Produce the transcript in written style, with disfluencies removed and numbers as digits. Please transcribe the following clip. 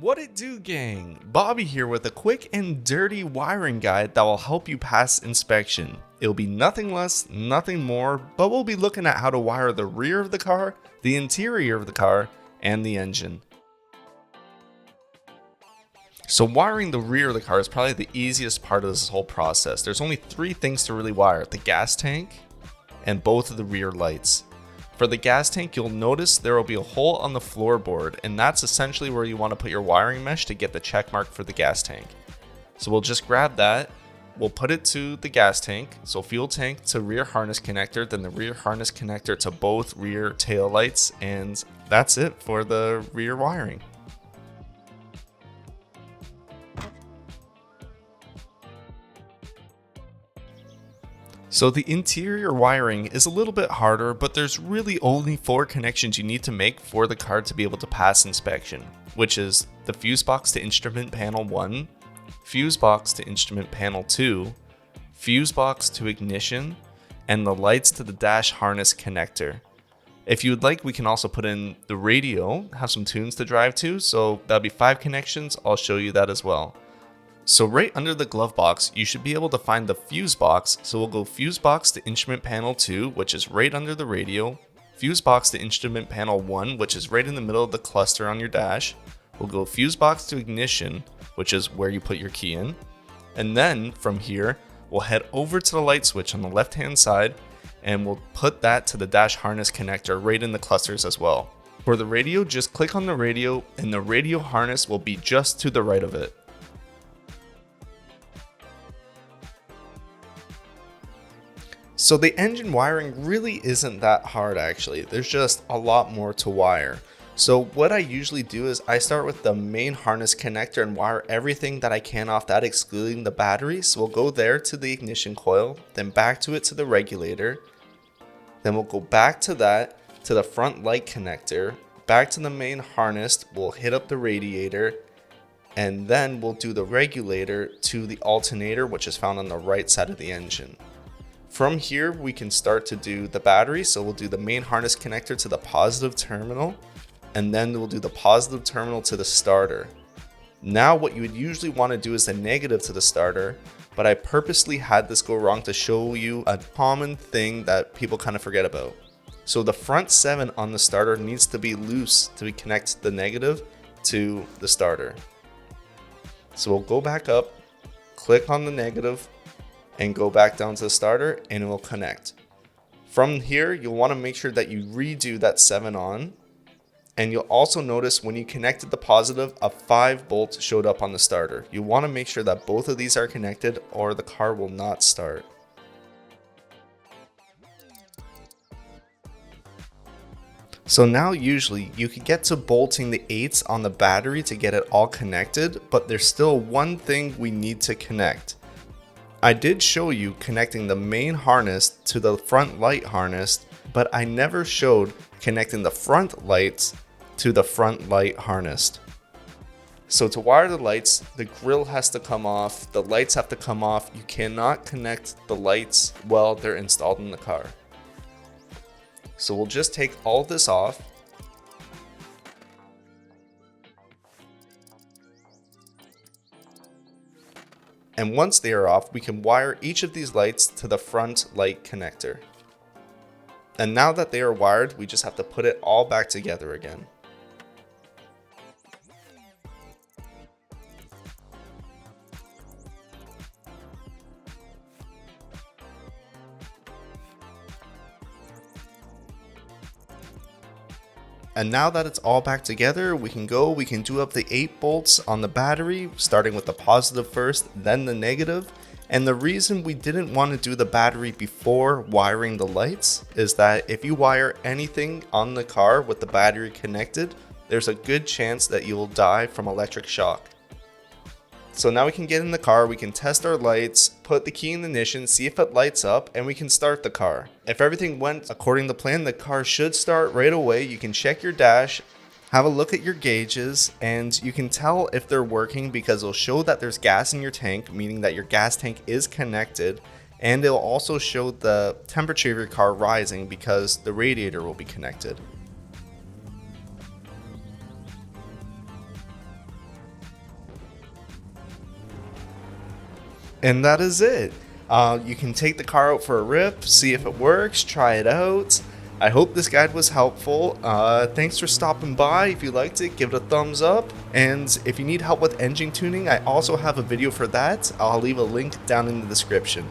What it do, gang? Bobby here with a quick and dirty wiring guide that will help you pass inspection. It'll be nothing less, nothing more, but we'll be looking at how to wire the rear of the car, the interior of the car, and the engine. So wiring the rear of the car is probably the easiest part of this whole process. There's only three things to really wire: the gas tank and both of the rear lights. For the gas tank, you'll notice there will be a hole on the floorboard, and that's essentially where you want to put your wiring mesh to get the check mark for the gas tank. So we'll just grab that, we'll put it to the gas tank, so fuel tank to rear harness connector, then the rear harness connector to both rear tail lights, and that's it for the rear wiring. So the interior wiring is a little bit harder, but there's really only 4 connections you need to make for the car to be able to pass inspection, which is the fuse box to instrument panel 1, fuse box to instrument panel 2, fuse box to ignition, and the lights to the dash harness connector. If you would like, we can also put in the radio, have some tunes to drive to, so that'll be 5 connections. I'll show you that as well. So right under the glove box, you should be able to find the fuse box. So we'll go fuse box to instrument panel 2, which is right under the radio. Fuse box to instrument panel 1, which is right in the middle of the cluster on your dash. We'll go fuse box to ignition, which is where you put your key in. And then from here, we'll head over to the light switch on the left hand side, and we'll put that to the dash harness connector right in the clusters as well. For the radio, just click on the radio, and the radio harness will be just to the right of it. So the engine wiring really isn't that hard actually, there's just a lot more to wire. So what I usually do is I start with the main harness connector and wire everything that I can off that, excluding the battery. So we'll go there to the ignition coil, then back to it to the regulator. Then we'll go back to that, to the front light connector, back to the main harness, we'll hit up the radiator, and then we'll do the regulator to the alternator, which is found on the right side of the engine. From here, we can start to do the battery. So we'll do the main harness connector to the positive terminal, and then we'll do the positive terminal to the starter. Now what you would usually want to do is the negative to the starter, but I purposely had this go wrong to show you a common thing that people kind of forget about. So the front 7 on the starter needs to be loose to connect the negative to the starter. So we'll go back up, click on the negative, and go back down to the starter, and it will connect. From here, you'll want to make sure that you redo that 7 on, and you'll also notice when you connected the positive, a 5 bolt showed up on the starter. You want to make sure that both of these are connected or the car will not start. So now usually you can get to bolting the 8s on the battery to get it all connected, but there's still one thing we need to connect. I did show you connecting the main harness to the front light harness, but I never showed connecting the front lights to the front light harness. So to wire the lights, the grill has to come off, the lights have to come off. You cannot connect the lights while they're installed in the car. So we'll just take all this off. And once they are off, we can wire each of these lights to the front light connector. And now that they are wired, we just have to put it all back together again. And now that it's all back together, we can do up the 8 bolts on the battery, starting with the positive first, then the negative. And the reason we didn't want to do the battery before wiring the lights is that if you wire anything on the car with the battery connected, there's a good chance that you will die from electric shock. So now we can get in the car, we can test our lights, put the key in the ignition, see if it lights up, and we can start the car. If everything went according to plan, the car should start right away. You can check your dash, have a look at your gauges, and you can tell if they're working because it'll show that there's gas in your tank, meaning that your gas tank is connected, and it'll also show the temperature of your car rising because the radiator will be connected. And that is it. You can take the car out for a rip, see if it works, try it out. I hope this guide was helpful. Thanks for stopping by. If you liked it, give it a thumbs up. And if you need help with engine tuning, I also have a video for that. I'll leave a link down in the description.